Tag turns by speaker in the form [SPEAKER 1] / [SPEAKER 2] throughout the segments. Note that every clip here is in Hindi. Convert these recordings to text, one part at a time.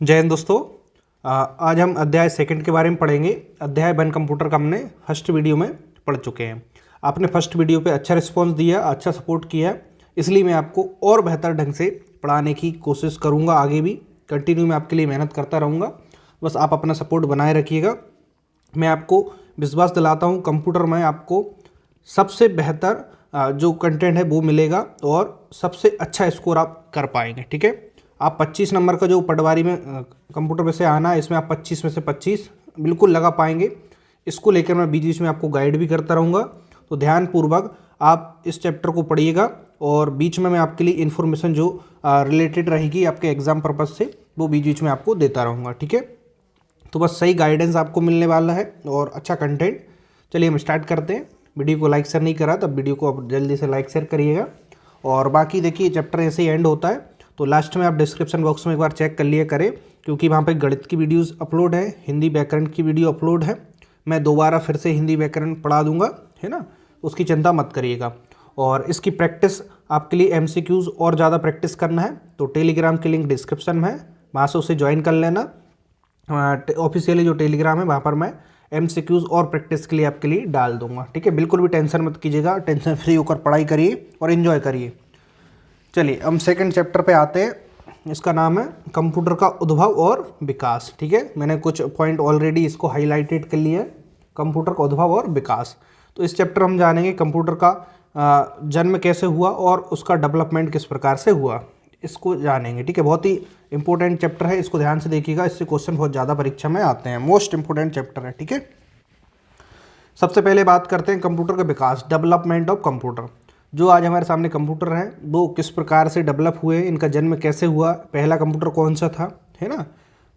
[SPEAKER 1] जय हिंद दोस्तों। आज हम अध्याय सेकंड के बारे में पढ़ेंगे। अध्याय वन कंप्यूटर का हमने फर्स्ट वीडियो में पढ़ चुके हैं। आपने फर्स्ट वीडियो पे अच्छा रिस्पांस दिया, अच्छा सपोर्ट किया, इसलिए मैं आपको और बेहतर ढंग से पढ़ाने की कोशिश करूँगा। आगे भी कंटिन्यू मैं आपके लिए मेहनत करता रहूँगा। बस आप अपना सपोर्ट बनाए रखिएगा। मैं आपको विश्वास दिलाता हूँ कंप्यूटर में आपको सबसे बेहतर जो कंटेंट है वो मिलेगा और सबसे अच्छा स्कोर आप कर पाएंगे। ठीक है, आप 25 नंबर का जो पटवारी में कंप्यूटर में से आना है, इसमें आप 25 में से 25 बिल्कुल लगा पाएंगे। इसको लेकर मैं बीच बीच में आपको गाइड भी करता रहूँगा, तो ध्यानपूर्वक आप इस चैप्टर को पढ़िएगा और बीच में मैं आपके लिए इन्फॉर्मेशन जो रिलेटेड रहेगी आपके एग्जाम पर्पज़ से वो बीच बीच में आपको देता रहूँगा। ठीक है, तो बस सही गाइडेंस आपको मिलने वाला है और अच्छा कंटेंट। चलिए हम स्टार्ट करते हैं। वीडियो को लाइक शेयर नहीं करा तब वीडियो को आप जल्दी से लाइक शेयर करिएगा। और बाकी देखिए चैप्टर ऐसे ही एंड होता है, तो लास्ट में आप डिस्क्रिप्शन बॉक्स में एक बार चेक कर लिया करें, क्योंकि वहाँ पे गणित की वीडियोस अपलोड है, हिंदी व्याकरण की वीडियो अपलोड है। मैं दोबारा फिर से हिंदी व्याकरण पढ़ा दूंगा, है ना, उसकी चिंता मत करिएगा। और इसकी प्रैक्टिस आपके लिए एमसीक्यूज़ और ज़्यादा प्रैक्टिस करना है तो टेलीग्राम की लिंक डिस्क्रिप्शन में है, वहाँ से उसे ज्वाइन कर लेना। ऑफिशियली जो टेलीग्राम है वहाँ पर मैं एमसीक्यूज़ और प्रैक्टिस के लिए आपके लिए डाल दूंगा। ठीक है, बिल्कुल भी टेंशन मत कीजिएगा, टेंशन फ्री होकर पढ़ाई करिए और इन्जॉय करिए। चलिए हम सेकंड चैप्टर पे आते हैं। इसका नाम है कंप्यूटर का उद्भव और विकास। ठीक है, मैंने कुछ पॉइंट ऑलरेडी इसको हाईलाइटेड कर लिया है, कंप्यूटर का उद्भव और विकास। तो इस चैप्टर हम जानेंगे कंप्यूटर का जन्म कैसे हुआ और उसका डेवलपमेंट किस प्रकार से हुआ, इसको जानेंगे। ठीक है, बहुत ही इंपॉर्टेंट चैप्टर है, इसको ध्यान से देखिएगा, इससे क्वेश्चन बहुत ज़्यादा परीक्षा में आते हैं, मोस्ट इंपॉर्टेंट चैप्टर है। ठीक है, सबसे पहले बात करते हैं कंप्यूटर का विकास, डेवलपमेंट ऑफ कंप्यूटर। जो आज हमारे सामने कंप्यूटर हैं वो किस प्रकार से डेवलप हुए, इनका जन्म कैसे हुआ, पहला कंप्यूटर कौन सा था, है ना।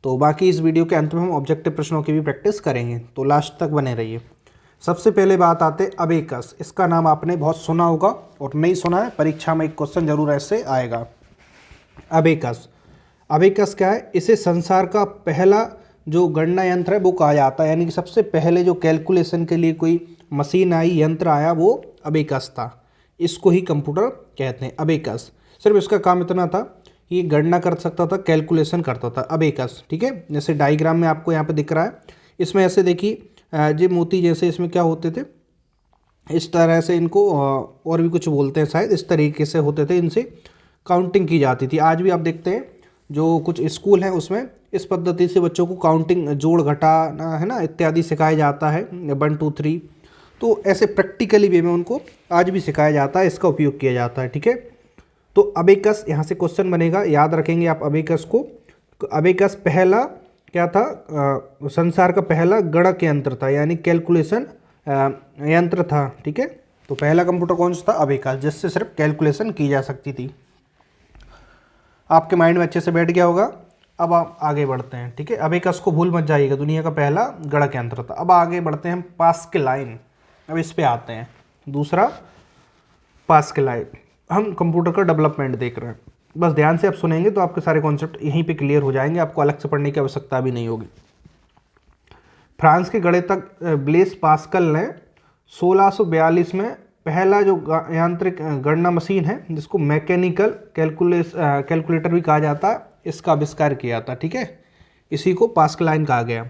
[SPEAKER 1] तो बाकी इस वीडियो के अंत में हम ऑब्जेक्टिव प्रश्नों की भी प्रैक्टिस करेंगे, तो लास्ट तक बने रहिए। सबसे पहले बात आते अबेकस। इसका नाम आपने बहुत सुना होगा और नहीं सुना है, परीक्षा में एक क्वेश्चन जरूर ऐसे आएगा। अबेकस, अबेकस क्या है? इसे संसार का पहला जो गणना यंत्र है वो कहा जाता है, यानी कि सबसे पहले जो कैलकुलेशन के लिए कोई मशीन आई, यंत्र आया, वो अबेकस था। इसको ही कंप्यूटर कहते हैं, अबेकस। सिर्फ इसका काम इतना था कि ये गणना कर सकता था, कैलकुलेशन करता था, अबेकस। ठीक है, जैसे डायग्राम में आपको यहाँ पे दिख रहा है, इसमें ऐसे देखिए ये मोती जैसे इसमें क्या होते थे, इस तरह से इनको और भी कुछ बोलते हैं शायद, इस तरीके से होते थे, इनसे काउंटिंग की जाती थी। आज भी आप देखते हैं जो कुछ स्कूल हैं उसमें इस पद्धति से बच्चों को काउंटिंग, जोड़ घटाना, है ना, इत्यादि सिखाया जाता है, 1 2 3। तो ऐसे प्रैक्टिकली वे में उनको आज भी सिखाया जाता है, इसका उपयोग किया जाता है। ठीक है, तो अबेकस यहाँ से क्वेश्चन बनेगा, याद रखेंगे आप अबेकस को। अबेकस पहला क्या था? संसार का पहला गणक यंत्र था, यानी कैलकुलेशन यंत्र था। ठीक है, तो पहला कंप्यूटर कौन सा था? अबेकस, जिससे सिर्फ कैलकुलेशन की जा सकती थी। आपके माइंड में अच्छे से बैठ गया होगा। अब आप आगे बढ़ते हैं। ठीक है, अबेकस को भूल मत जाइएगा, दुनिया का पहला गणक यंत्र था। अब आगे बढ़ते हैं, पास्कल। अब इस पे आते हैं, दूसरा पास्कल। हम कंप्यूटर का डेवलपमेंट देख रहे हैं, बस ध्यान से आप सुनेंगे तो आपके सारे कॉन्सेप्ट यहीं पे क्लियर हो जाएंगे, आपको अलग से पढ़ने की आवश्यकता भी नहीं होगी। फ्रांस के गणितज्ञ ब्लेस पास्कल ने 1642 में पहला जो यांत्रिक गणना मशीन है, जिसको मैकेनिकल कैलकुलेटर भी कहा जाता है, इसका आविष्कार किया था। ठीक है, इसी को पास्कल कहा गया।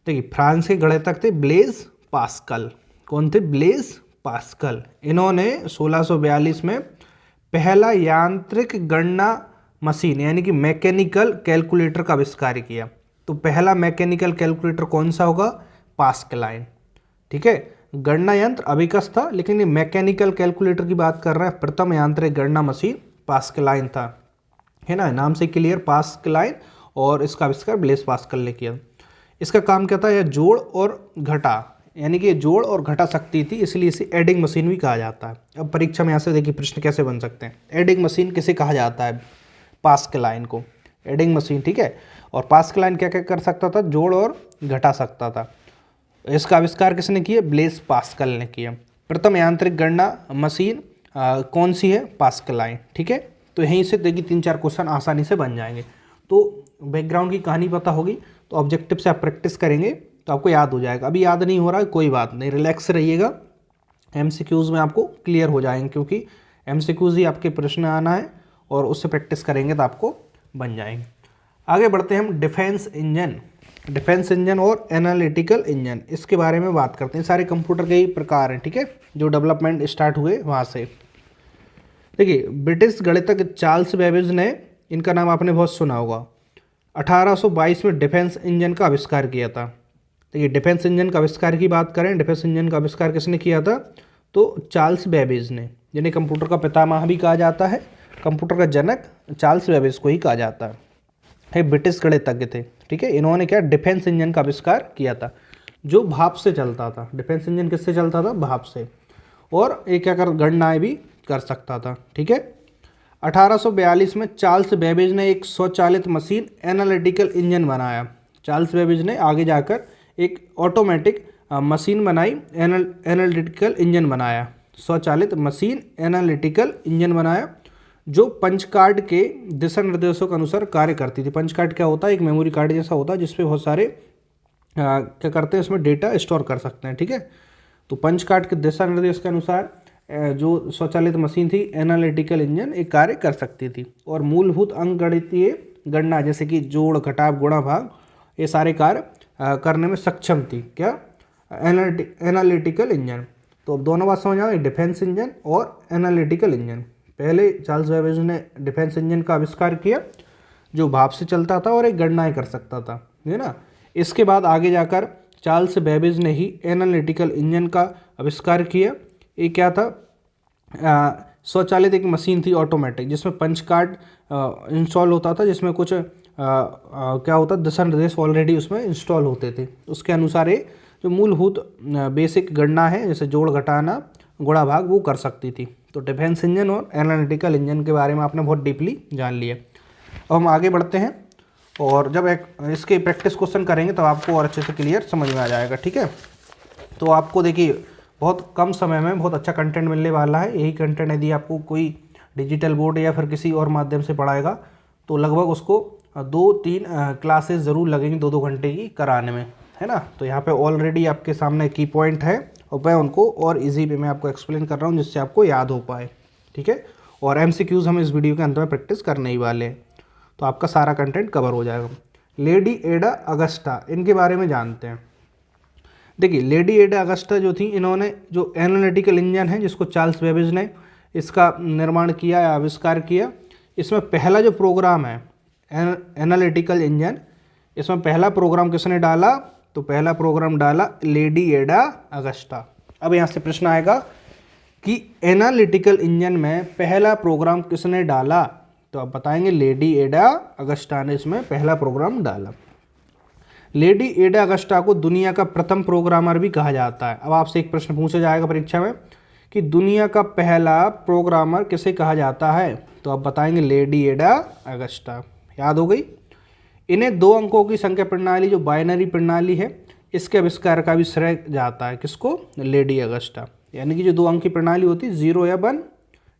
[SPEAKER 1] देखिए, फ्रांस के गणितज्ञ थे ब्लेस पास्कल। कौन थे? Blaise Pascal. इन्होंने 1642 में पहला यांत्रिक गणना मशीन यानी कि मैकेनिकल कैलकुलेटर का आविष्कार किया। तो पहला मैकेनिकल कैलकुलेटर कौन सा होगा? पास्कल। ठीक है, गणना यंत्र अबेकस था, लेकिन ये मैकेनिकल कैलकुलेटर की बात कर रहे हैं, प्रथम यांत्रिक गणना मशीन पास्कल था, है ना, नाम से क्लियर, पास्कल। और इसका आविष्कार ब्लेस पास्कल ने किया। इसका काम क्या था? यह जोड़ और घटा, यानी कि जोड़ और घटा सकती थी, इसलिए इसे एडिंग मशीन भी कहा जाता है। अब परीक्षा में यहाँ से देखिए प्रश्न कैसे बन सकते हैं। एडिंग मशीन किसे कहा जाता है? पास्कल को एडिंग मशीन। ठीक है, और पास्कल क्या क्या कर सकता था? जोड़ और घटा सकता था। इसका आविष्कार किसने किया? ब्लेस पास्कल ने किया। प्रथम यांत्रिक गणना मशीन कौन सी है? पास्कल। ठीक है, तो यहीं से देखिए 3-4 क्वेश्चन आसानी से बन जाएंगे। तो बैकग्राउंड की कहानी पता होगी तो ऑब्जेक्टिव से आप प्रैक्टिस करेंगे तो आपको याद हो जाएगा। अभी याद नहीं हो रहा है, कोई बात नहीं, रिलैक्स रहिएगा, एमसीक्यूज़ में आपको क्लियर हो जाएंगे, क्योंकि एमसीक्यूज़ ही आपके प्रश्न आना है और उससे प्रैक्टिस करेंगे तो आपको बन जाएंगे। आगे बढ़ते हैं हम डिफेंस इंजन और एनालिटिकल इंजन, इसके बारे में बात करते हैं। सारे कंप्यूटर के ही प्रकार हैं, ठीक है, जो डेवलपमेंट स्टार्ट हुए वहाँ से। देखिए, ब्रिटिश गणितज्ञ चार्ल्स बेबेज ने, इनका नाम आपने बहुत सुना होगा, 1822 में डिफेंस इंजन का आविष्कार किया था। देखिए, डिफेंस इंजन का आविष्कार की बात करें, डिफेंस इंजन का आविष्कार किसने किया था? तो चार्ल्स बेबेज ने, जिन्हें कंप्यूटर का पितामह भी कहा जाता है, कंप्यूटर का जनक चार्ल्स बेबेज को ही कहा जाता है। ब्रिटिश गणितज्ञ थे, ठीक है। इन्होंने क्या, डिफेंस इंजन का आविष्कार किया था, जो भाप से चलता था। डिफेंस इंजन किससे चलता था? भाप से। और एक क्या कर, गणनाएँ भी कर सकता था, ठीक है। 1842 में चार्ल्स बेबेज ने एक स्वचालित मशीन एनालिटिकल इंजन बनाया। चार्ल्स बेबेज ने आगे जाकर एक ऑटोमेटिक मशीन बनाई, एनालिटिकल इंजन बनाया, स्वचालित मशीन एनालिटिकल इंजन बनाया, जो पंच कार्ड के दिशा निर्देशों के अनुसार कार्य करती थी। पंच कार्ड क्या होता है? एक मेमोरी कार्ड जैसा होता है, जिसपे बहुत सारे क्या करते हैं, उसमें डेटा स्टोर कर सकते हैं, ठीक है। तो पंच कार्ड के दिशा निर्देश के अनुसार जो स्वचालित मशीन थी एनालिटिकल इंजन, एक कार्य कर सकती थी। और मूलभूत अंकगणितीय गणना जैसे कि जोड़, घटाव, गुणा, भाग, ये सारे कार्य करने में सक्षम थी। क्या? Analytical engine. तो अब दोनों बात समझ आ गई, डिफेंस इंजन और एनालिटिकल इंजन। पहले चार्ल्स बेबेज ने डिफेंस इंजन का आविष्कार किया, जो भाप से चलता था और एक गणनाएं कर सकता था, है ना। इसके बाद आगे जाकर चार्ल्स बेबेज ने ही एनालिटिकल इंजन का आविष्कार किया। ये क्या था? स्वचालित एक मशीन थी ऑटोमेटिक, जिसमें पंच कार्ड इंस्टॉल होता था, जिसमें कुछ क्या होता, दिशा निर्देश ऑलरेडी उसमें इंस्टॉल होते थे। उसके अनुसार ये जो मूलभूत बेसिक गणना है, जैसे जोड़, घटाना, गुणा, भाग, वो कर सकती थी। तो डिफेंस इंजन और एनालिटिकल इंजन के बारे में आपने बहुत डीपली जान लिया। अब हम आगे बढ़ते हैं, और जब इसके प्रैक्टिस क्वेश्चन करेंगे तब आपको और अच्छे से क्लियर समझ में आ जाएगा, ठीक है। तो आपको देखिए, बहुत कम समय में बहुत अच्छा कंटेंट मिलने वाला है। यही कंटेंट यदि आपको कोई डिजिटल बोर्ड या फिर किसी और माध्यम से पढ़ाएगा तो लगभग उसको 2-3 क्लासेस ज़रूर लगेंगी 2-2 घंटे की कराने में, है ना। तो यहाँ पे ऑलरेडी आपके सामने की पॉइंट है, और मैं उनको और इजी वे में आपको एक्सप्लेन कर रहा हूँ, जिससे आपको याद हो पाए, ठीक है। और MCQs हम इस वीडियो के अंत में प्रैक्टिस करने ही वाले हैं, तो आपका सारा कंटेंट कवर हो जाएगा। लेडी एडा अगस्टा, इनके बारे में जानते हैं। देखिए, लेडी एडा अगस्टा जो थी, इन्होंने जो एनालिटिकल इंजन है, जिसको चार्ल्स बेबेज ने इसका निर्माण किया या आविष्कार किया, इसमें पहला जो प्रोग्राम है एनालिटिकल इंजन, इसमें पहला प्रोग्राम किसने डाला? तो पहला प्रोग्राम डाला लेडी एडा अगस्टा। अब यहाँ से प्रश्न आएगा कि एनालिटिकल इंजन में पहला प्रोग्राम किसने डाला? तो आप बताएंगे लेडी एडा अगस्टा ने इसमें पहला प्रोग्राम डाला। लेडी एडा अगस्टा को दुनिया का प्रथम प्रोग्रामर भी कहा जाता है। अब आपसे एक प्रश्न पूछा जाएगा परीक्षा में कि दुनिया का पहला प्रोग्रामर किसे कहा जाता है? तो आप बताएंगे लेडी एडा अगस्टा। याद हो गई। इन्हें 2 अंकों की संख्या प्रणाली, जो बाइनरी प्रणाली है, इसके आविष्कार का भी श्रेय जाता है। किसको? Lady Agusta. यानी कि जो 2 अंक की प्रणाली होती है, 0 या 1,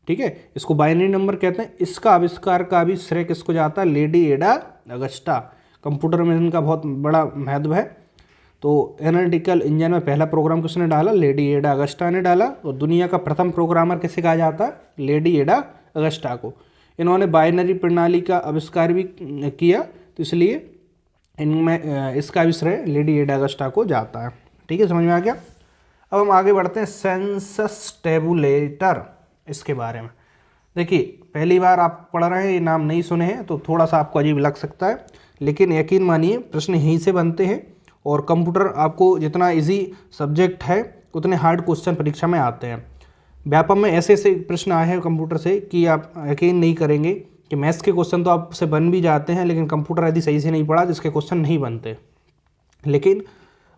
[SPEAKER 1] ठीक है, इसको बाइनरी नंबर कहते हैं। इसका आविष्कार का भी श्रेय किसको जाता है? लेडी एडा अगस्टा। कंप्यूटर में इनका बहुत बड़ा महत्व है। तो एनालिटिकल इंजन में पहला प्रोग्राम किसने डाला? लेडी एडा अगस्टा ने डाला। और दुनिया का प्रथम प्रोग्रामर किसे कहा जाता है? लेडी एडा अगस्टा को। इन्होंने बाइनरी प्रणाली का आविष्कार भी किया, तो इसलिए इनमें इसका भी श्रेय लेडी एडा अगस्टा को जाता है, ठीक है, समझ में आ गया। अब हम आगे बढ़ते हैं सेंसस टेबुलेटर, इसके बारे में। देखिए, पहली बार आप पढ़ रहे हैं, ये नाम नहीं सुने हैं, तो थोड़ा सा आपको अजीब लग सकता है, लेकिन यकीन मानिए प्रश्न यहीं से बनते हैं। और कंप्यूटर आपको जितना इजी सब्जेक्ट है, उतने हार्ड क्वेश्चन परीक्षा में आते हैं। व्यापम में ऐसे ऐसे प्रश्न आए हैं कंप्यूटर से कि आप यकीन नहीं करेंगे कि मैथ्स के क्वेश्चन तो आपसे बन भी जाते हैं, लेकिन कंप्यूटर यदि सही से नहीं पढ़ा तो इसके क्वेश्चन नहीं बनते। लेकिन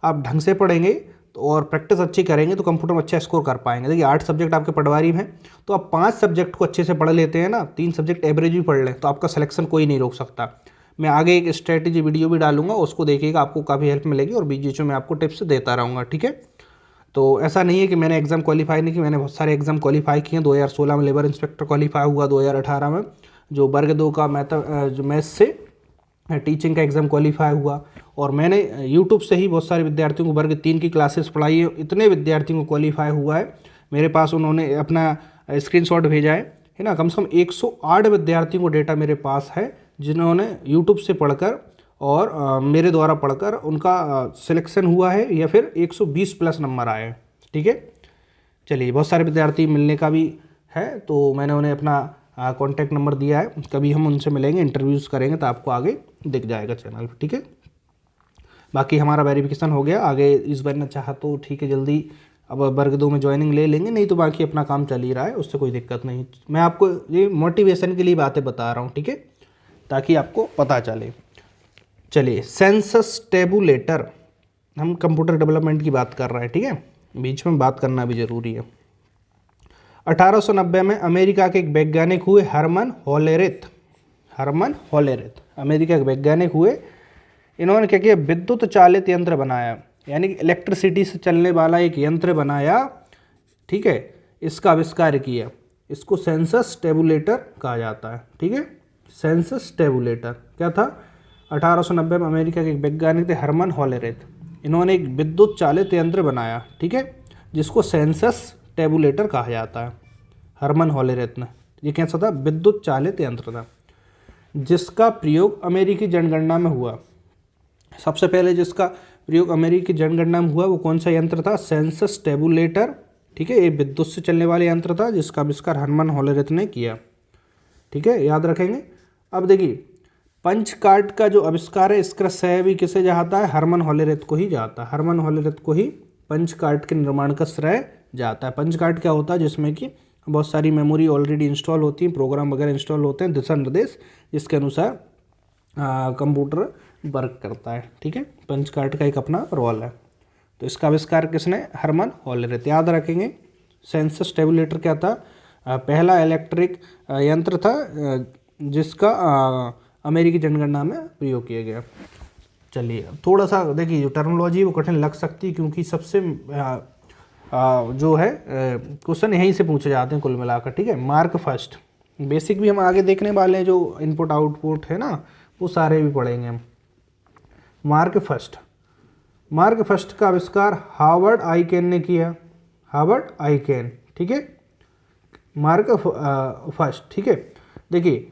[SPEAKER 1] आप ढंग से पढ़ेंगे और प्रैक्टिस अच्छी करेंगे तो कंप्यूटर में अच्छा स्कोर कर पाएंगे। देखिए, 8 सब्जेक्ट आपके पटवारी में हैं, तो आप 5 सब्जेक्ट को अच्छे से पढ़ लेते हैं ना, 3 सब्जेक्ट एवरेज भी पढ़ लें, तो आपका सिलेक्शन कोई नहीं रोक सकता। मैं आगे एक स्ट्रेटेजी वीडियो भी डालूंगा, उसको देखिएगा, आपको काफ़ी हेल्प मिलेगी, और बीच-बीच में आपको टिप्स देता रहूँगा, ठीक है। तो ऐसा नहीं है कि मैंने एग्ज़ाम क्वालिफाई नहीं की, मैंने बहुत सारे एग्ज़ाम क्वालिफाई किए हैं। 2016 में लेबर इंस्पेक्टर क्वालिफाई हुआ, 2018 में जो वर्ग 2 का जो मैथ्स से टीचिंग का एग्ज़ाम क्वालिफाई हुआ। और मैंने यूट्यूब से ही बहुत सारे विद्यार्थियों को वर्ग 3 की क्लासेस पढ़ाई है, इतने विद्यार्थियों को क्वालिफाई हुआ है मेरे पास, उन्होंने अपना स्क्रीनशॉट भेजा है ना। कम से कम 108 विद्यार्थियों को डेटा मेरे पास है जिन्होंने यूट्यूब से पढ़कर और मेरे द्वारा पढ़कर उनका सिलेक्शन हुआ है या फिर 120 प्लस नंबर आए हैं। ठीक है, चलिए, बहुत सारे विद्यार्थी मिलने का भी है तो मैंने उन्हें अपना कॉन्टैक्ट नंबर दिया है, कभी हम उनसे मिलेंगे, इंटरव्यूज़ करेंगे तो आपको आगे दिख जाएगा चैनल पर। ठीक है, बाकी हमारा वेरिफिकेशन हो गया, आगे इस बार ने चाहा तो ठीक है जल्दी अब वर्ग 2 में ज्वाइनिंग ले लेंगे, नहीं तो बाकी अपना काम चल ही रहा है, उससे कोई दिक्कत नहीं। मैं आपको ये मोटिवेशन के लिए बातें बता रहा हूँ, ठीक है, ताकि आपको पता चले। चलिए, सेंसस टेबुलेटर, हम कंप्यूटर डेवलपमेंट की बात कर रहे हैं, ठीक है, बीच में बात करना भी ज़रूरी है। 1890 में अमेरिका के एक वैज्ञानिक हुए हरमन होलेरिथ। अमेरिका के वैज्ञानिक हुए, इन्होंने क्या किया, विद्युत चालित यंत्र बनाया, यानी कि इलेक्ट्रिसिटी से चलने वाला एक यंत्र बनाया। ठीक है, इसका आविष्कार किया, इसको सेंसस टेबुलेटर कहा जाता है। ठीक है, सेंसस टेबुलेटर क्या था, 1890 में अमेरिका के एक वैज्ञानिक थे हरमन होलेरिथ, इन्होंने एक विद्युत चालित यंत्र बनाया, ठीक है, जिसको सेंसस टेबुलेटर कहा जाता है। हरमन होलेरिथ ने, ये कैसा था, विद्युत चालित यंत्र था, जिसका प्रयोग अमेरिकी जनगणना में हुआ। सबसे पहले जिसका प्रयोग अमेरिकी जनगणना में हुआ वो कौन सा यंत्र था, सेंसस टेबुलेटर। ठीक है, ये विद्युत से चलने वाले यंत्र था जिसका आविष्कार हरमन होलेरिथ ने किया। ठीक है, याद रखेंगे। अब देखिए, पंच कार्ड का जो आविष्कार है इसका श्रेय भी किसे जाता है, हरमन होलेरिथ को ही जाता है। हरमन होलेरिथ को ही पंच कार्ड के निर्माण का श्रेय जाता है। पंच कार्ड क्या होता है, जिसमें कि बहुत सारी मेमोरी ऑलरेडी इंस्टॉल होती हैं, प्रोग्राम वगैरह इंस्टॉल होते हैं, दिशा निर्देश जिसके अनुसार कंप्यूटर वर्क करता है। ठीक है, पंच कार्ड का एक अपना रोल है। तो इसका आविष्कार किसने, हरमन होलेरिथ। याद रखेंगे, सेंसस टेबुलेटर क्या था, पहला इलेक्ट्रिक यंत्र था जिसका अमेरिकी जनगणना में प्रयोग किया गया। चलिए, थोड़ा सा देखिए, जो टर्मिनोलॉजी वो कठिन लग सकती है क्योंकि सबसे जो है क्वेश्चन यहीं से पूछे जाते हैं कुल मिलाकर। ठीक है, मार्क फर्स्ट, बेसिक भी हम आगे देखने वाले हैं, जो इनपुट आउटपुट है ना वो सारे भी पढ़ेंगे हम। मार्क फर्स्ट का आविष्कार हार्वर्ड आइकेन ने किया, हार्वर्ड आइकेन। ठीक है, मार्क फर्स्ट। ठीक है, देखिए,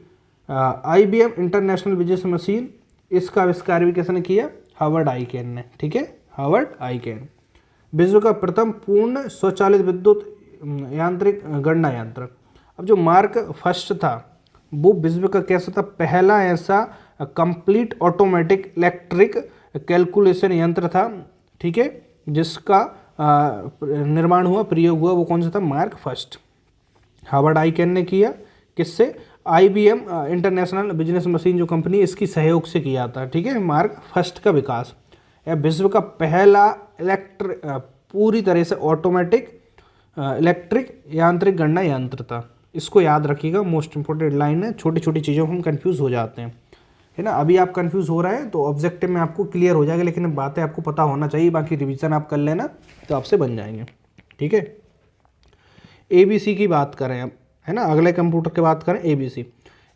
[SPEAKER 1] IBM इंटरनेशनल बिजनेस मशीन, इसका आविष्कार भी किसने किया, हार्वर्ड आइकेन ने। ठीक है, हार्वर्ड आइकेन। विश्व का प्रथम पूर्ण स्वचालित विद्युत यांत्रिक गणना यंत्र। अब जो मार्क फर्स्ट था वो विश्व का कैसा था, पहला ऐसा कंप्लीट ऑटोमेटिक इलेक्ट्रिक कैलकुलेशन यंत्र था। ठीक है, जिसका निर्माण हुआ, प्रयोग हुआ, वो कौन सा था, मार्क फर्स्ट। हार्वर्ड आइकेन ने किया, किससे, IBM इंटरनेशनल बिजनेस मशीन जो कंपनी, इसकी सहयोग से किया था। ठीक है, मार्क फर्स्ट का विकास, यह विश्व का पहला पूरी तरह से ऑटोमेटिक इलेक्ट्रिक यांत्रिक गणना यंत्र था। इसको याद रखिएगा, मोस्ट इंपोर्टेंट लाइन है। छोटी छोटी चीज़ों में हम कंफ्यूज हो जाते हैं, है ना। अभी आप कंफ्यूज हो रहे हैं तो ऑब्जेक्टिव में आपको क्लियर हो जाएगा, लेकिन बातें आपको पता होना चाहिए, बाकी रिवीजन आप कर लेना तो आपसे बन जाएंगे। ठीक है, ABC की बात करें अब, है ना, अगले कंप्यूटर की बात करें,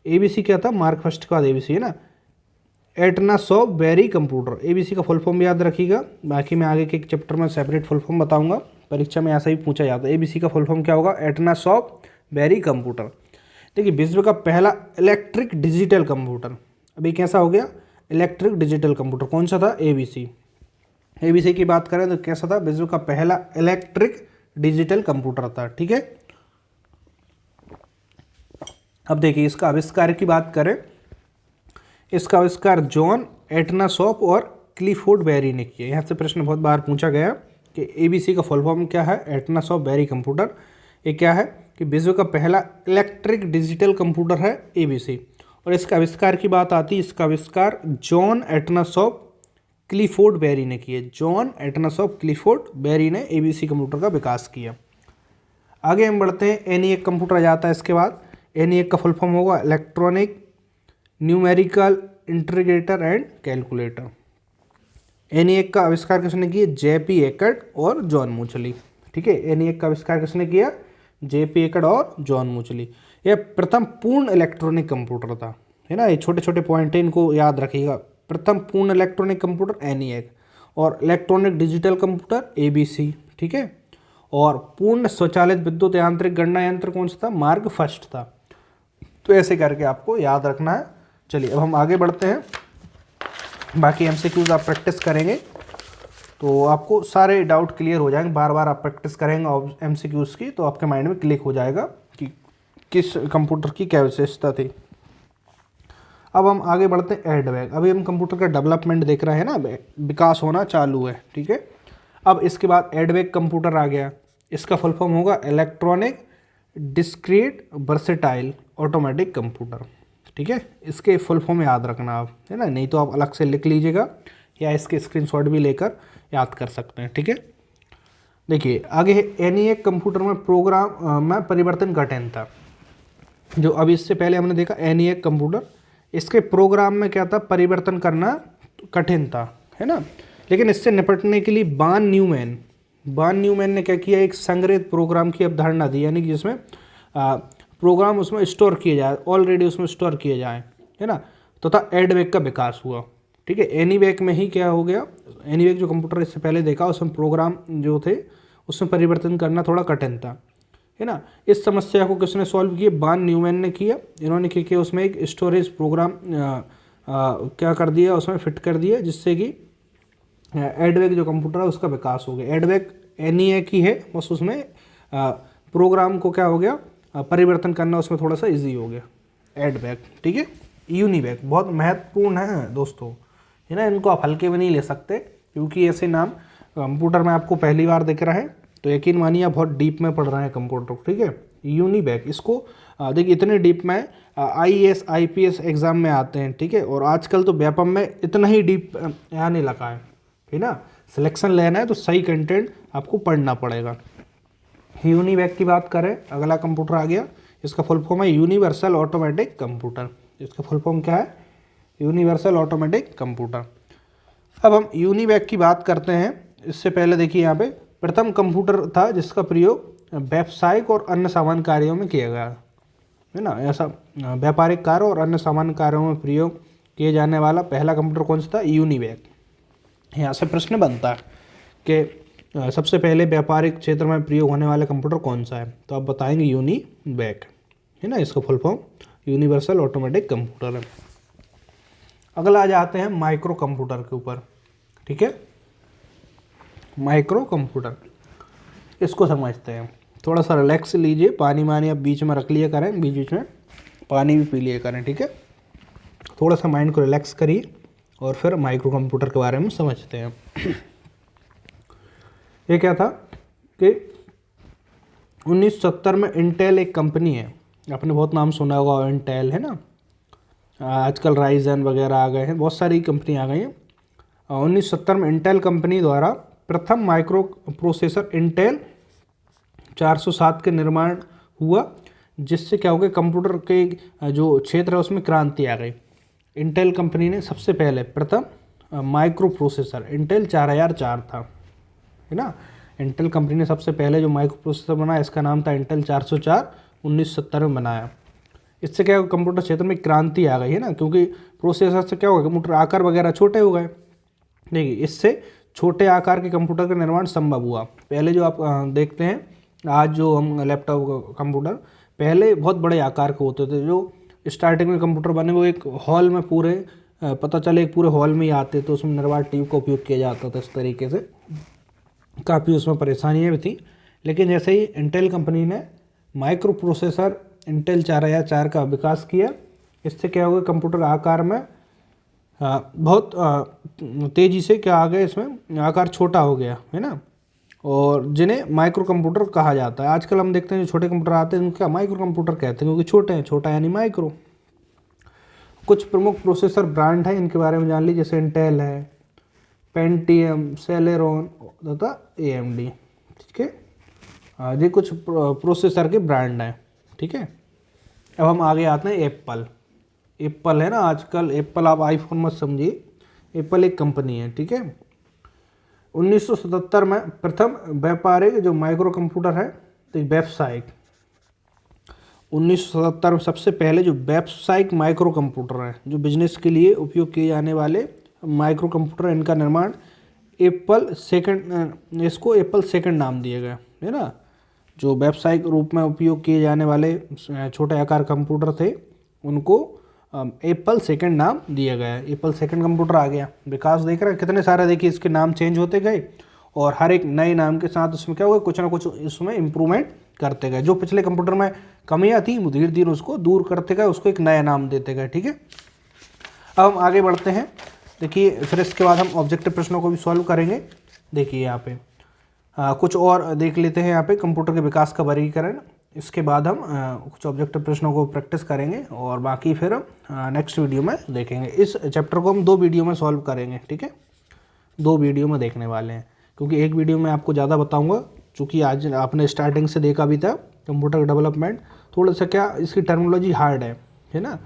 [SPEAKER 1] ABC क्या था, मार्क फर्स्ट के बाद ABC, है ना, एटनासॉफ बेरी कंप्यूटर। ABC का फुल फॉर्म भी याद रखिएगा, बाकी मैं आगे के एक चैप्टर में सेपरेट फुल फॉर्म बताऊंगा, परीक्षा में ऐसा ही पूछा जाता है। ABC का फुल फॉर्म क्या होगा, एटनासॉफ बेरी कंप्यूटर। देखिए, विश्व का पहला इलेक्ट्रिक डिजिटल कंप्यूटर, अभी कैसा हो गया, इलेक्ट्रिक डिजिटल कंप्यूटर, कौन सा था, ABC की बात करें तो कैसा था, विश्व का पहला इलेक्ट्रिक डिजिटल कंप्यूटर था। ठीक है, अब देखिए, इसका आविष्कार की बात करें, इसका आविष्कार जॉन एटनासॉफ और क्लिफोर्ड बेरी ने किया। यहाँ से प्रश्न बहुत बार पूछा गया कि ABC का फुल फॉर्म क्या है, एटनासॉफ बेरी कंप्यूटर। ये क्या है कि विश्व का पहला इलेक्ट्रिक डिजिटल कंप्यूटर है ABC, और इसका आविष्कार की बात आती है, इसका आविष्कार जॉन एटनासॉफ क्लिफोर्ड बेरी ने किया। जॉन एटनासॉफ क्लिफोर्ड बेरी ने ABC कंप्यूटर का विकास किया। आगे हम बढ़ते हैं, ENIAC कंप्यूटर आ जाता है इसके बाद। ENIAC का फुल फॉर्म होगा electronic numerical integrator and calculator. ENIAC का आविष्कार किसने किया, JP एकर्ड और जॉन मूचली। ठीक है, ENIAC का आविष्कार किसने किया, JP एकर्ड और जॉन मूचली। यह प्रथम पूर्ण इलेक्ट्रॉनिक कंप्यूटर था, है ना। ये छोटे छोटे पॉइंट हैं, इनको याद रखिएगा। प्रथम पूर्ण इलेक्ट्रॉनिक कंप्यूटर ENIAC, और इलेक्ट्रॉनिक डिजिटल कंप्यूटर ABC। ठीक है, और पूर्ण स्वचालित विद्युत यांत्रिक गणना यंत्र कौन सा था, मार्क फर्स्ट था। तो ऐसे करके आपको याद रखना है, चलिए अब हम आगे बढ़ते हैं। बाकी एमसीक्यूज आप प्रैक्टिस करेंगे तो आपको सारे डाउट क्लियर हो जाएंगे। बार बार आप प्रैक्टिस करेंगे और एमसीक्यूज की तो आपके माइंड में क्लिक हो जाएगा कि किस कंप्यूटर की क्या विशेषता थी। अब हम आगे बढ़ते हैं एडवैक। अभी हम कंप्यूटर का डेवलपमेंट देख रहे हैं ना, विकास होना चालू है, ठीक है। अब इसके बाद एडवैक कंप्यूटर आ गया। इसका फुल फॉर्म होगा electronic discrete versatile automatic computer, ठीक है। इसके फुल फॉर्म याद रखना आप, है ना, नहीं तो आप अलग से लिख लीजिएगा या इसके स्क्रीनशॉट भी लेकर याद कर सकते हैं, ठीक है। देखिए आगे एनईएक कंप्यूटर में प्रोग्राम में परिवर्तन कठिन था। जो अभी इससे पहले हमने देखा एनईएक कंप्यूटर, इसके प्रोग्राम में क्या था, परिवर्तन करना कठिन था, है ना। लेकिन इससे निपटने के लिए बान न्यूमैन ने क्या किया, एक संग्रहित प्रोग्राम की अवधारणा दी, यानी कि जिसमें प्रोग्राम उसमें स्टोर किए जाए, ऑलरेडी उसमें स्टोर किए जाए, है ना। तथा एडवैक का विकास हुआ, ठीक है। एनीवैक में ही क्या हो गया, एनीवैक जो कंप्यूटर इससे पहले देखा उसमें प्रोग्राम जो थे उसमें परिवर्तन करना थोड़ा कठिन था, है ना। इस समस्या को किसने सॉल्व किया, बान न्यूमैन ने किया। इन्होंने क्या किया, उसमें एक स्टोरेज प्रोग्राम क्या कर दिया, उसमें फिट कर दिया, जिससे कि एडवैक जो कंप्यूटर है उसका विकास हो गया। एडवैक एनईएक ही है, बस उसमें प्रोग्राम को क्या हो गया, परिवर्तन करना उसमें थोड़ा सा ईजी हो गया, एडवैक, ठीक है। यूनिवैक बहुत महत्वपूर्ण है दोस्तों, है ना, इनको आप हल्के में नहीं ले सकते, क्योंकि ऐसे नाम कंप्यूटर में आपको पहली बार दिख रहा है तो यकीन मानिए आप बहुत डीप में पढ़ रहे हैं कंप्यूटर, ठीक है। यूनिवैक, इसको देखिए इतने डीप में आईएएस आईपीएस एग्जाम में आते हैं, ठीक है। और आजकल तो व्यापम में इतना ही डीप आने लगा है ना। सिलेक्शन लेना है तो सही कंटेंट आपको पढ़ना पड़ेगा। यूनिवैक की बात करें, अगला कंप्यूटर आ गया, इसका फुल फॉर्म है यूनिवर्सल ऑटोमेटिक कंप्यूटर। इसका फुल फॉर्म क्या है, यूनिवर्सल ऑटोमेटिक कंप्यूटर। अब हम यूनिवैक की बात करते हैं। इससे पहले देखिए यहाँ पे प्रथम कंप्यूटर था जिसका प्रयोग व्यावसायिक और अन्य सामान्य कार्यों में किया गया, है ना। ऐसा व्यापारिक कार्य और अन्य सामान्य कार्यों में प्रयोग किए जाने वाला पहला कंप्यूटर कौन सा था, यूनिवैक। यहाँ से प्रश्न बनता है कि सबसे पहले व्यापारिक क्षेत्र में प्रयोग होने वाला कंप्यूटर कौन सा है, तो आप बताएंगे यूनिवैक, है ना। इसका full form universal automatic computer है। अगला आ जाते हैं माइक्रो कंप्यूटर के ऊपर, ठीक है। माइक्रो कंप्यूटर, इसको समझते हैं। थोड़ा सा रिलैक्स लीजिए, पानी मानी आप बीच में रख लिया करें, बीच बीच में पानी भी पी लिया करें, ठीक है। थोड़ा सा माइंड को रिलैक्स करिए और फिर माइक्रो कंप्यूटर के बारे में समझते हैं। ये क्या था कि 1970 में इंटेल एक कंपनी है, आपने बहुत नाम सुना होगा, इंटेल, है ना। आजकल राइजन वगैरह आ गए हैं, बहुत सारी कंपनी आ गई हैं। 1970 में इंटेल कंपनी द्वारा प्रथम माइक्रो प्रोसेसर इंटेल 407 के निर्माण हुआ, जिससे क्या हो गया, कंप्यूटर के जो क्षेत्र है उसमें क्रांति आ गई। इंटेल कंपनी ने सबसे पहले प्रथम माइक्रो प्रोसेसर इंटेल 4004 था, है ना। इंटेल कंपनी ने सबसे पहले जो माइक्रो प्रोसेसर बनाया इसका नाम था इंटेल 404, 1970 में बनाया। इससे क्या होगा, कंप्यूटर क्षेत्र में क्रांति आ गई, है ना, क्योंकि प्रोसेसर से क्या होगा, कंप्यूटर आकार वगैरह छोटे हो गए। देखिए इससे छोटे आकार के कंप्यूटर का निर्माण संभव हुआ। पहले जो आप देखते हैं आज जो हम लैपटॉप कंप्यूटर, पहले बहुत बड़े आकार के होते थे। जो स्टार्टिंग में कंप्यूटर बने वो एक हॉल में पूरे पता चले एक पूरे हॉल में ही आते, तो उसमें निर्वात ट्यूब का उपयोग किया जाता था। इस तरीके से काफ़ी उसमें परेशानियाँ भी थी। लेकिन जैसे ही इंटेल कंपनी ने माइक्रो प्रोसेसर इंटेल 4004 का विकास किया, इससे क्या हो गया, कंप्यूटर आकार में बहुत तेज़ी से क्या आ गया, इसमें आकार छोटा हो गया, है ना। और जिन्हें माइक्रो कंप्यूटर कहा जाता है। आजकल हम देखते हैं जो छोटे कंप्यूटर आते हैं उनका माइक्रो कंप्यूटर कहते हैं, क्योंकि छोटे हैं, छोटा यानी माइक्रो। कुछ प्रमुख प्रोसेसर ब्रांड हैं, इनके बारे में जान लीजिए, जैसे इंटेल है, पेंटियम, सेलेरॉन तथा AMD, ठीक है। ये कुछ प्रोसेसर के ब्रांड हैं, ठीक है। अब हम आगे आते हैं एप्पल है ना। आजकल एप्पल आप आईफोन मत समझिए, एप्पल एक कंपनी है, ठीक है। 1977 में प्रथम व्यापारिक जो माइक्रो कंप्यूटर है, तो व्यावसायिक 1977 में सबसे पहले जो व्यावसायिक माइक्रो कंप्यूटर है, जो बिजनेस के लिए उपयोग किए जाने वाले माइक्रो कंप्यूटर, इनका निर्माण इसको एप्पल सेकंड नाम दिया गया, है ना। जो व्यावसायिक रूप में उपयोग किए जाने वाले छोटे आकार कंप्यूटर थे उनको एप्पल सेकंड नाम दिया गया है। एप्पल सेकंड कंप्यूटर आ गया। विकास देख रहे हैं कितने सारे, देखिए इसके नाम चेंज होते गए और हर एक नए नाम के साथ उसमें क्या हुआ, कुछ ना कुछ इसमें इम्प्रूवमेंट करते गए। जो पिछले कंप्यूटर में कमियां थी वो धीरे धीरे उसको दूर करते गए, उसको एक नया नाम देते गए। ठीक है, अब हम आगे बढ़ते हैं। देखिए फिर इसके बाद हम ऑब्जेक्टिव प्रश्नों को भी सॉल्व करेंगे। देखिए यहाँ पे कुछ और देख लेते हैं। यहाँ पे कंप्यूटर के विकास का वर्गीकरण, इसके बाद हम कुछ ऑब्जेक्टिव प्रश्नों को प्रैक्टिस करेंगे और बाकी फिर हम नेक्स्ट वीडियो में देखेंगे। इस चैप्टर को हम 2 वीडियो में सॉल्व करेंगे। ठीक है, 2 वीडियो में देखने वाले हैं, क्योंकि एक वीडियो में आपको ज़्यादा बताऊंगा, क्योंकि आज आपने स्टार्टिंग से देखा भी था कंप्यूटर डेवलपमेंट, थोड़ा सा क्या इसकी टर्मिनोलॉजी हार्ड है ना,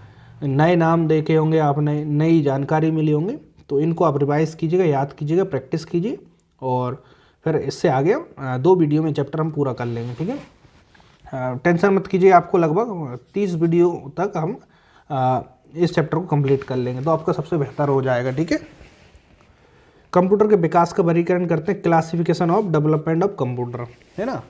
[SPEAKER 1] नए नाम देखे होंगे आपने, नई जानकारी मिली होंगी, तो इनको आप रिवाइज कीजिएगा, याद कीजिएगा, प्रैक्टिस कीजिए और फिर इससे आगे 2 वीडियो में चैप्टर हम पूरा कर लेंगे। ठीक है, टेंशन मत कीजिए, आपको लगभग 30 वीडियो तक हम इस चैप्टर को कंप्लीट कर लेंगे, तो आपका सबसे बेहतर हो जाएगा। ठीक है, कंप्यूटर के विकास का वर्गीकरण करते हैं, classification of development of computer, है ना।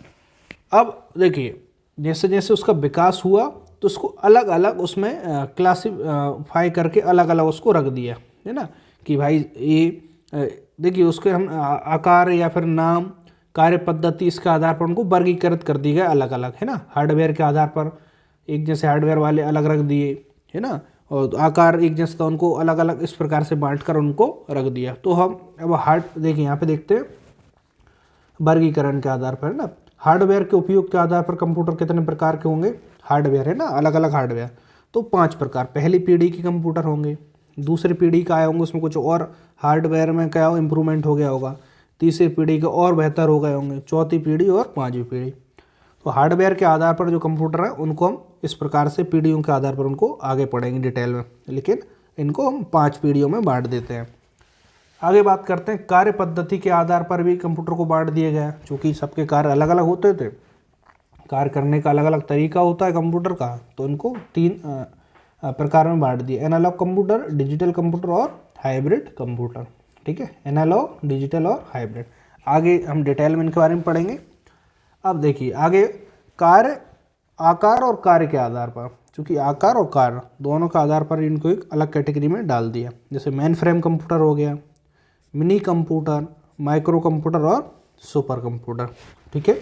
[SPEAKER 1] अब देखिए जैसे जैसे उसका विकास हुआ तो उसको अलग अलग उसमें क्लासीफाई करके अलग अलग उसको रख दिया, है ना, कि भाई ये देखिए उसके हम आकार या फिर नाम, कार्य पद्धति, इसके आधार पर उनको वर्गीकृत कर दी गए अलग अलग, है ना। हार्डवेयर के आधार पर एक जैसे हार्डवेयर वाले अलग रख दिए, है ना, और आकार एक जैसा, उनको अलग अलग इस प्रकार से बांट कर उनको रख दिया। तो हम अब देखिए यहाँ पे देखते हैं वर्गीकरण के आधार पर, है ना। हार्डवेयर के उपयोग के आधार पर कंप्यूटर कितने प्रकार के होंगे, हार्डवेयर, है ना, अलग अलग हार्डवेयर, तो 5 प्रकार। पहली पीढ़ी के कंप्यूटर होंगे, दूसरी पीढ़ी का आए होंगे, उसमें कुछ और हार्डवेयर में क्या इम्प्रूवमेंट हो गया होगा, तीसरी पीढ़ी के और बेहतर हो गए होंगे, चौथी पीढ़ी और 5वीं पीढ़ी। तो हार्डवेयर के आधार पर जो कंप्यूटर है उनको हम इस प्रकार से पीढ़ियों के आधार पर उनको आगे पढ़ेंगे डिटेल में, लेकिन इनको हम 5 पीढ़ियों में बांट देते हैं। आगे बात करते हैं, कार्य पद्धति के आधार पर भी कंप्यूटर को बांट दिया गया, क्योंकि सबके कार्य अलग अलग होते थे, कार्य करने का अलग अलग तरीका होता है कंप्यूटर का, तो इनको 3 प्रकार में बांट दिया, एनालॉग कंप्यूटर, डिजिटल कंप्यूटर और हाइब्रिड कंप्यूटर। ठीक है, एनालॉग, डिजिटल और हाइब्रिड। आगे हम डिटेल में इनके बारे में पढ़ेंगे। अब देखिए आगे कार्य, आकार और कार्य के आधार पर, क्योंकि आकार और कार्य दोनों के आधार पर इनको एक अलग कैटेगरी में डाल दिया। जैसे मेन फ्रेम कंप्यूटर हो गया, मिनी कंप्यूटर, माइक्रो कंप्यूटर और सुपर कंप्यूटर। ठीक है,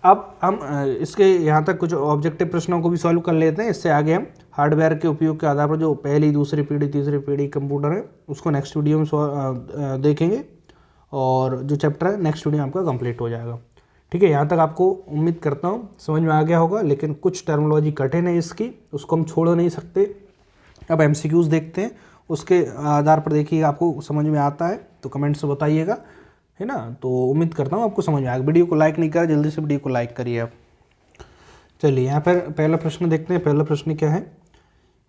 [SPEAKER 1] अब हम इसके यहाँ तक कुछ ऑब्जेक्टिव प्रश्नों को भी सॉल्व कर लेते हैं। इससे आगे हम हार्डवेयर के उपयोग के आधार पर जो पहली, दूसरी पीढ़ी, तीसरी पीढ़ी कंप्यूटर है उसको नेक्स्ट वीडियो में देखेंगे और जो चैप्टर है नेक्स्ट वीडियो में आपका कंप्लीट हो जाएगा। ठीक है, यहाँ तक आपको उम्मीद करता हूँ समझ में आ गया होगा, लेकिन कुछ टर्मिनोलॉजी कठिन है इसकी, उसको हम छोड़ नहीं सकते। अब MCQs देखते हैं, उसके आधार पर देखिए आपको समझ में आता है तो कमेंट से बताइएगा, है ना। तो उम्मीद करता हूँ आपको समझ में आएगा। वीडियो को लाइक नहीं करा, जल्दी से वीडियो को लाइक करिए आप। चलिए यहाँ पर पहला प्रश्न देखते हैं। पहला प्रश्न क्या है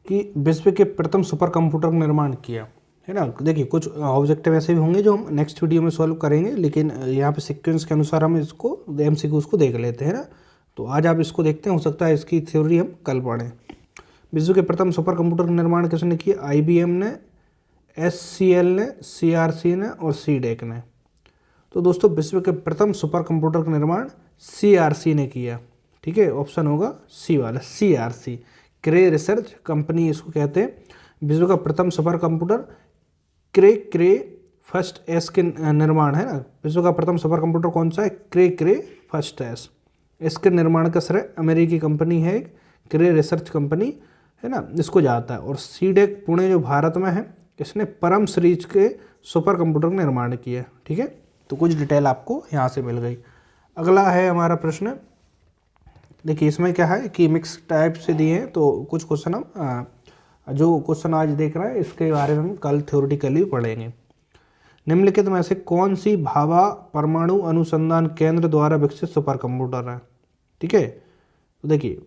[SPEAKER 1] कि विश्व के प्रथम सुपर कंप्यूटर का निर्माण किया, है ना। देखिए कुछ ऑब्जेक्टिव ऐसे भी होंगे जो हम नेक्स्ट वीडियो में सॉल्व करेंगे, लेकिन यहाँ पे सीक्वेंस के अनुसार हम इसको MCQs को देख लेते हैं ना। तो आज आप इसको देखते हैं, हो सकता है इसकी थ्योरी हम कल पढ़ें। विश्व के प्रथम सुपर कंप्यूटर का निर्माण किसने किया, IBM ने, SCL ने, CRC ने और CDEC ने। तो दोस्तों विश्व के प्रथम सुपर कंप्यूटर का निर्माण CRC ने किया। ठीक है, ऑप्शन होगा सी वाला, CRC, क्रे रिसर्च कंपनी इसको कहते हैं। विश्व का प्रथम सुपर कंप्यूटर क्रे फर्स्ट एस के निर्माण, है ना। विश्व का प्रथम सुपर कंप्यूटर कौन सा है, क्रे फर्स्ट एस। इसके निर्माण का श्रेय अमेरिकी कंपनी है, क्रे रिसर्च कंपनी, है ना, इसको जाता है। और CDEC पुणे जो भारत में है, इसने परम सीरीज के सुपर कंप्यूटर का निर्माण किया। ठीक है, तो कुछ डिटेल आपको यहाँ से मिल गई। अगला है हमारा प्रश्न, देखिए इसमें क्या है कि मिक्स टाइप से दिए हैं, तो कुछ क्वेश्चन हम जो क्वेश्चन आज देख रहे हैं इसके बारे में हम कल थ्योरेटिकली पढ़ेंगे। निम्नलिखित में से कौन सी भाभा परमाणु अनुसंधान केंद्र द्वारा विकसित सुपर कंप्यूटर है। ठीक है, तो देखिए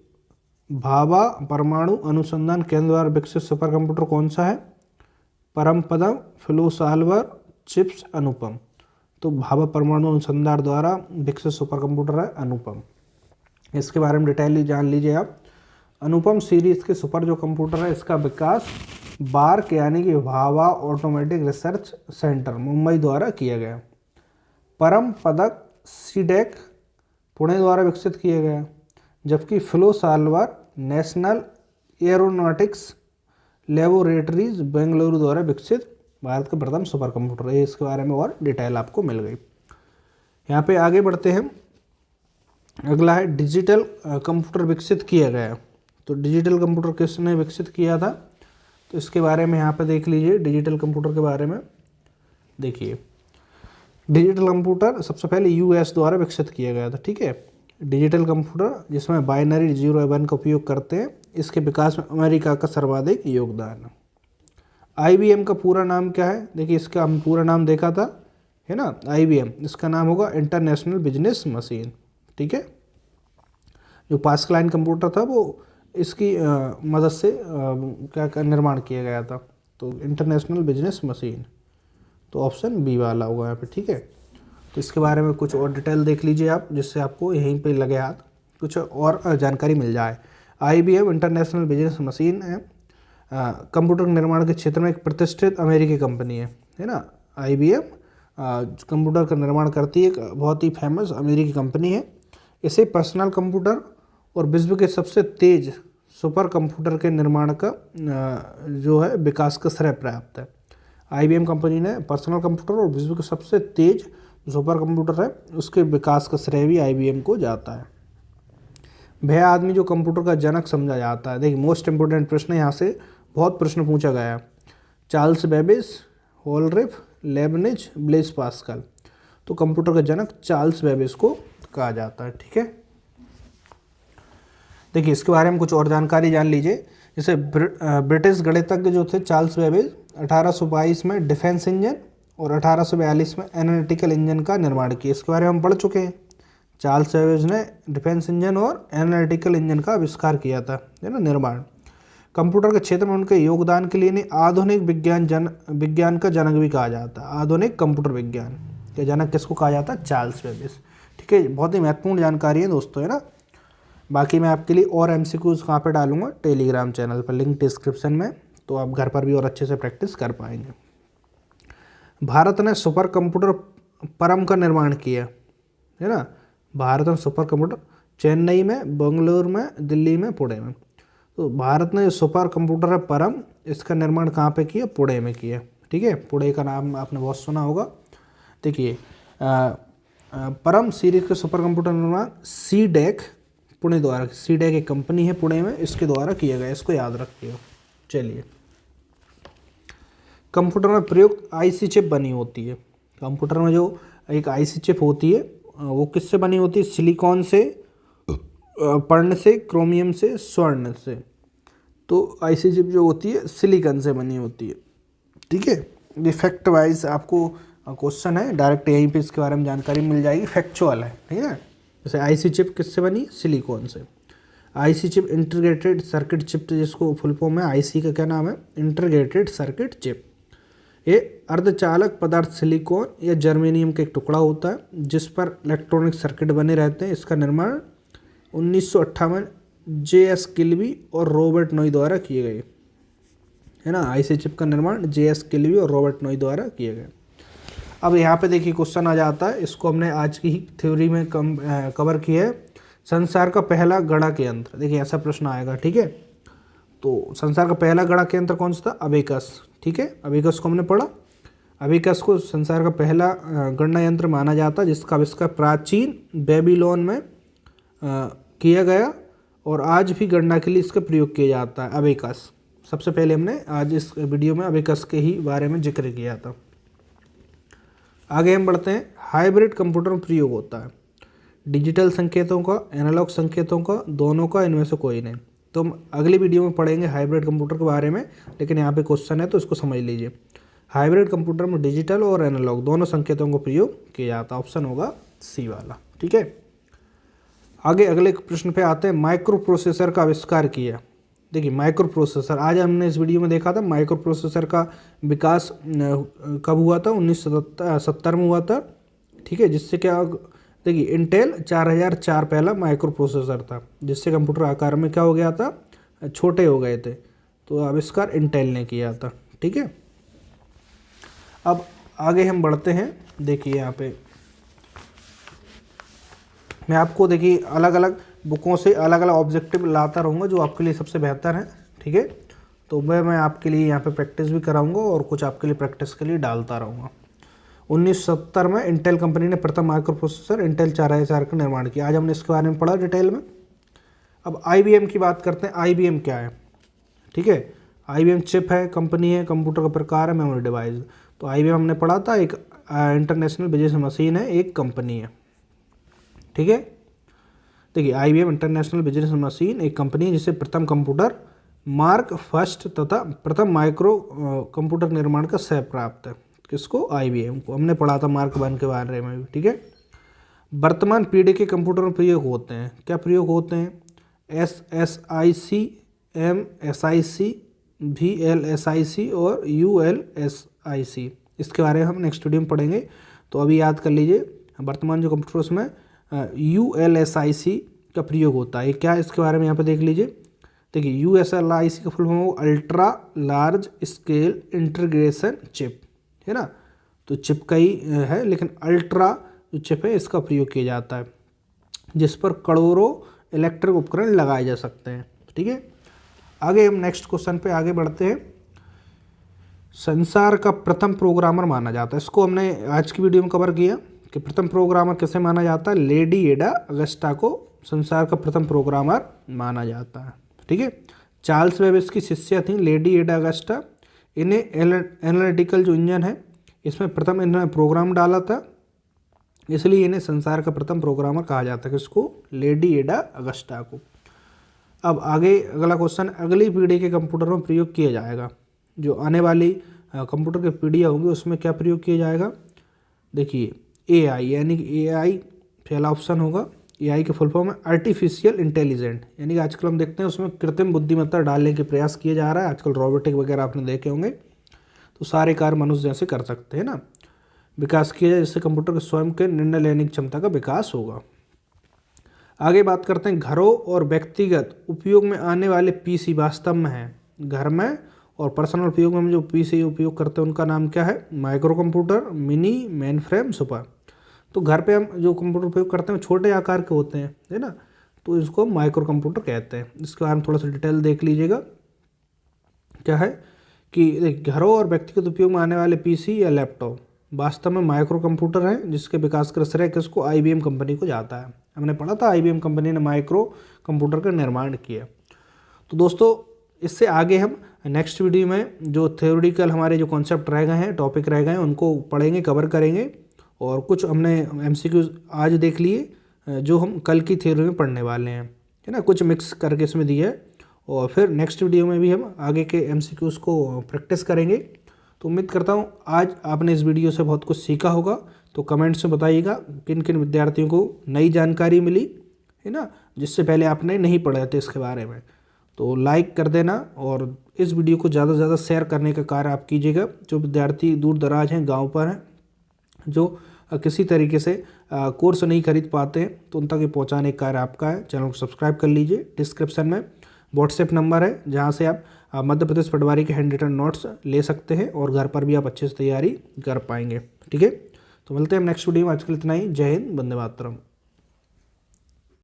[SPEAKER 1] भाभा परमाणु अनुसंधान केंद्र द्वारा विकसित सुपर कंप्यूटर कौन सा है, परमपदम, फ्लोसाल्वर, चिप्स, अनुपम। तो भाभा परमाणु अनुसंधान द्वारा विकसित सुपर कंप्यूटर है अनुपम। इसके बारे में डिटेल जान लीजिए आप। अनुपम सीरीज के सुपर जो कंप्यूटर है इसका विकास बार्क यानी कि Bhabha automatic research centre Mumbai द्वारा किया गया। परम पदक CDEC पुणे द्वारा विकसित किया गया, जबकि फ्लोसाल्वर नेशनल एरोनॉटिक्स लेबोरेटरीज बेंगलुरु द्वारा विकसित भारत का प्रथम सुपर कंप्यूटर। ये इसके बारे में और डिटेल आपको मिल गई। यहाँ पे आगे बढ़ते हैं। अगला है डिजिटल कंप्यूटर विकसित किया गया। तो डिजिटल कंप्यूटर किसने विकसित किया था, तो इसके बारे में यहाँ पे देख लीजिए। डिजिटल कंप्यूटर के बारे में देखिए, डिजिटल कंप्यूटर सबसे पहले यूएस द्वारा विकसित किया गया था। ठीक है, डिजिटल कंप्यूटर जिसमें बाइनरी 0 और 1 का उपयोग करते हैं, इसके विकास में अमेरिका का सर्वाधिक योगदान है। आईबीएम का पूरा नाम क्या है, देखिए इसका हम पूरा नाम देखा था, है ना, आईबीएम। इसका नाम होगा इंटरनेशनल बिजनेस मशीन। ठीक है, जो पास्कलाइन कंप्यूटर था वो इसकी मदद से क्या निर्माण किया गया था, तो इंटरनेशनल बिजनेस मशीन, तो ऑप्शन बी वाला होगा यहाँ पे। ठीक है, तो इसके बारे में कुछ और डिटेल देख लीजिए आप, जिससे आपको यहीं पे लगे हाथ कुछ और जानकारी मिल जाए। आईबीएम इंटरनेशनल बिजनेस मशीन है, कंप्यूटर निर्माण के क्षेत्र में एक प्रतिष्ठित अमेरिकी कंपनी है ना। आईबीएम कंप्यूटर का निर्माण करती है, एक बहुत ही फेमस अमेरिकी कंपनी है। इसे पर्सनल कंप्यूटर और विश्व के सबसे तेज सुपर कंप्यूटर के निर्माण का जो है विकास का श्रेय प्राप्त है। आईबीएम कंपनी ने पर्सनल कंप्यूटर और विश्व के सबसे तेज सुपर कंप्यूटर है, उसके विकास का श्रेय भी आईबीएम को जाता है। वह आदमी जो कंप्यूटर का जनक समझा जाता है, देखिए मोस्ट इंपोर्टेंट प्रश्न है, यहाँ से बहुत प्रश्न पूछा गया है। Charles Babbage, Hollerith, Leibniz, Blaise Pascal. तो कंप्यूटर का जनक चार्ल्स बेबेज को कहा जाता है। ठीक है, देखिए इसके बारे में कुछ और जानकारी जान लीजिए। जैसे ब्रिटिश गणितज्ञ जो थे चार्ल्स बेबेज, 1822 में डिफेंस इंजन और 1842 में एनालिटिकल इंजन का निर्माण किया। इसके बारे में हम पढ़ चुके हैं। चार्ल्स बेबेज ने डिफेंस इंजन और एनालिटिकल इंजन का आविष्कार किया था, है ना, निर्माण। कंप्यूटर के क्षेत्र में उनके योगदान के लिए इन्हें आधुनिक विज्ञान का जनक भी कहा जाता है। आधुनिक कंप्यूटर विज्ञान के जनक किसको कहा जाता है, चार्ल्स बेबेज। ठीक है, बहुत ही महत्वपूर्ण जानकारी है दोस्तों, है ना। बाकी मैं आपके लिए और एमसीक्यूज कहाँ पे डालूंगा, टेलीग्राम चैनल पर, लिंक डिस्क्रिप्शन में, तो आप घर पर भी और अच्छे से प्रैक्टिस कर पाएंगे। भारत ने सुपर कंप्यूटर परम का निर्माण किया, है ना। भारत ने सुपर कंप्यूटर चेन्नई में, बेंगलुरु में, दिल्ली में, पुणे में। तो भारत ने सुपर कंप्यूटर है परम, इसका निर्माण कहाँ पे किया, पुणे में किया। ठीक है, पुणे का नाम आपने बहुत सुना होगा। देखिए परम सीरीज के सुपर कंप्यूटर निर्माण सीडेक पुणे द्वारा, सीडेक एक कंपनी है पुणे में, इसके द्वारा किया गया, इसको याद रखिए। चलिए, कंप्यूटर में प्रयुक्त आईसी चिप बनी होती है। कंप्यूटर में जो एक आईसी चिप होती है वो किससे बनी होती है, सिलिकॉन से, पर्ण से, क्रोमियम से, स्वर्ण से। तो आईसी चिप जो होती है सिलिकॉन से बनी होती है। ठीक है, ये फैक्ट वाइज आपको क्वेश्चन है, डायरेक्ट यहीं पे इसके बारे में जानकारी मिल जाएगी, फैक्चुअल है। ठीक है, जैसे आईसी चिप किससे बनी, सिलिकॉन से। IC chip integrated circuit chip, जिसको फुल फॉर्म है आईसी का क्या नाम है, इंटीग्रेटेड सर्किट चिप। ये अर्धचालक पदार्थ सिलिकॉन या जर्मेनियम का एक टुकड़ा होता है, जिस पर इलेक्ट्रॉनिक सर्किट बने रहते हैं। इसका निर्माण 1958 जे.एस. किल्बी और रॉबर्ट नॉय द्वारा किए गए, है ना। आईसी चिप का निर्माण जे.एस. किल्बी और रॉबर्ट नॉय द्वारा किए गए। अब यहाँ पे देखिए क्वेश्चन आ जाता है, इसको हमने आज की ही थ्योरी में कवर किया है। संसार का पहला गणक यंत्र, देखिए ऐसा प्रश्न आएगा। ठीक है, तो संसार का पहला गणक यंत्र कौन सा था, अबेकस। ठीक है, अबेकस को हमने पढ़ा। अबेकस को संसार का पहला गणना यंत्र माना जाता है, जिसका आविष्कार प्राचीन बेबीलोन में किया गया और आज भी गणना के लिए इसका प्रयोग किया जाता है। अबेकस सबसे पहले हमने आज इस वीडियो में अबेकस के ही बारे में जिक्र किया था। आगे हम बढ़ते हैं। हाइब्रिड कंप्यूटर में प्रयोग होता है डिजिटल संकेतों का, एनालॉग संकेतों का, दोनों का, इनमें से कोई नहीं। तो हम अगली वीडियो में पढ़ेंगे हाइब्रिड कंप्यूटर के बारे में, लेकिन यहाँ पे क्वेश्चन है तो इसको समझ लीजिए। हाइब्रिड कंप्यूटर में डिजिटल और एनालॉग दोनों संकेतों को प्रयोग किया जाता है, ऑप्शन होगा सी वाला। ठीक है, आगे अगले प्रश्न पे आते हैं। माइक्रो प्रोसेसर का आविष्कार किया। देखिए माइक्रो प्रोसेसर, आज हमने इस वीडियो में देखा था माइक्रो प्रोसेसर का विकास कब हुआ था, 1970 में हुआ था। ठीक है, जिससे क्या, देखिए इंटेल 4004 पहला माइक्रो प्रोसेसर था, जिससे कंप्यूटर आकार में क्या हो गया था, छोटे हो गए थे। तो आविष्कार इंटेल ने किया था। ठीक है, अब आगे हम बढ़ते हैं। देखिए यहाँ पे मैं आपको देखिए अलग अलग बुकों से अलग अलग ऑब्जेक्टिव लाता रहूँगा जो आपके लिए सबसे बेहतर है। ठीक है, तो मैं आपके लिए यहाँ पे प्रैक्टिस भी कराऊंगा और कुछ आपके लिए प्रैक्टिस के लिए डालता रहूँगा। 1970 में इंटेल कंपनी ने प्रथम माइक्रो प्रोसेसर इंटेल 4004 का निर्माण किया। आज हमने इसके बारे में पढ़ा डिटेल में। अब IBM की बात करते हैं। IBM क्या है, ठीक है। IBM चिप है, कंपनी है, कंप्यूटर का प्रकार है, मेमोरी डिवाइस। तो IBM हमने पढ़ा था, एक इंटरनेशनल बिजनेस मशीन है, एक कंपनी है, ठीक है। देखिए IBM इंटरनेशनल बिजनेस मशीन एक कंपनी है जिसे प्रथम कंप्यूटर मार्क फर्स्ट तथा प्रथम माइक्रो कंप्यूटर निर्माण का श्रेय प्राप्त है। किसको? IBM को। हमने पढ़ा था मार्क 1 के बारे में भी, ठीक है। वर्तमान पीढ़ी के कंप्यूटर में प्रयोग होते हैं, क्या प्रयोग होते हैं? SSIC, MSIC, VLSIC और ULSIC। इसके बारे में हम नेक्स्ट वीडियो में पढ़ेंगे। तो अभी याद कर लीजिए, वर्तमान जो कंप्यूटर्स में ULSIC का प्रयोग होता है। क्या है इसके बारे में यहाँ पे देख लीजिए। देखिए ULSIC का फुल फॉर्म हो ultra large scale integration chip, है ना। तो चिप का ही है, लेकिन अल्ट्रा जो चिप है इसका प्रयोग किया जाता है, जिस पर करोड़ों इलेक्ट्रिक उपकरण लगाए जा सकते हैं, ठीक है। आगे हम नेक्स्ट क्वेश्चन पे आगे बढ़ते हैं। संसार का प्रथम प्रोग्रामर माना जाता है, इसको हमने आज की वीडियो में कवर किया कि प्रथम प्रोग्रामर किसे माना जाता है। लेडी एडा अगस्टा को संसार का प्रथम प्रोग्रामर माना जाता है, ठीक है। चार्ल्स बेबेज की शिष्या थी लेडी एडा अगस्टा। इन्हें एनालिटिकल जो इंजन है इसमें प्रथम इन्होंने प्रोग्राम डाला था, इसलिए इन्हें संसार का प्रथम प्रोग्रामर कहा जाता है। किसको? लेडी एडा अगस्टा को। अब आगे अगला क्वेश्चन, अगली पीढ़ी के कंप्यूटर में प्रयोग किया जाएगा। जो आने वाली कंप्यूटर की पीढ़ियाँ होंगी उसमें क्या प्रयोग किया जाएगा? देखिए AI, यानी कि AI पहला ऑप्शन होगा। AI के फुल फॉर्म है आर्टिफिशियल इंटेलिजेंट, यानी कि आजकल हम देखते हैं उसमें कृत्रिम बुद्धिमत्ता डालने के प्रयास किया जा रहा है। आजकल रोबोटिक वगैरह आपने देखे होंगे, तो सारे कार्य मनुष्य जैसे कर सकते हैं ना। विकास किया जाए जिससे कंप्यूटर के स्वयं के निर्णय लेने की क्षमता का विकास होगा। आगे बात करते हैं घरों और व्यक्तिगत उपयोग में आने वाले PC वास्तव में है। घर में और पर्सनल उपयोग में हम जो PC उपयोग करते हैं उनका नाम क्या है? Micro computer, mini, main frame, super. तो घर पे हम जो कंप्यूटर उपयोग करते हैं वो छोटे आकार के होते हैं, है ना, तो इसको माइक्रो कंप्यूटर कहते हैं। इसके बारे में थोड़ा सा डिटेल देख लीजिएगा। क्या है कि घरों और व्यक्तिगत उपयोग में आने वाले PC या लैपटॉप वास्तव में माइक्रो कंप्यूटर हैं, जिसके विकास का श्रेय किसको? IBM कंपनी को जाता है। हमने पढ़ा था IBM कंपनी ने माइक्रो कंप्यूटर का निर्माण किया। तो दोस्तों इससे आगे हम नेक्स्ट वीडियो में जो थ्योरेटिकल हमारे जो कॉन्सेप्ट रह गए हैं, टॉपिक रह गए हैं, उनको पढ़ेंगे, कवर करेंगे। और कुछ हमने MCQs आज देख लिए जो हम कल की थ्योरी में पढ़ने वाले हैं, है ना, कुछ मिक्स करके इसमें दिया है। और फिर नेक्स्ट वीडियो में भी हम आगे के MCQs को प्रैक्टिस करेंगे। तो उम्मीद करता हूँ आज आपने इस वीडियो से बहुत कुछ सीखा होगा। तो कमेंट्स में बताइएगा किन किन विद्यार्थियों को नई जानकारी मिली, है ना, जिससे पहले आपने नहीं पढ़े थे इसके बारे में। तो लाइक कर देना और इस वीडियो को ज़्यादा से ज़्यादा शेयर करने का कार्य आप कीजिएगा। जो विद्यार्थी दूर दराज हैं, गाँव पर हैं, जो किसी तरीके से कोर्स नहीं खरीद पाते हैं, तो उन तक ये पहुँचाने का कार्य आपका है। चैनल को सब्सक्राइब कर लीजिए। डिस्क्रिप्शन में व्हाट्सएप नंबर है जहाँ से आप मध्य प्रदेश पटवारी के हैंड रिटन नोट्स ले सकते हैं और घर पर भी आप अच्छे से तैयारी कर पाएंगे, ठीक है। तो मिलते हैं नेक्स्ट वीडियो में। आज के लिए इतना ही। जय हिंद, वंदे मातरम।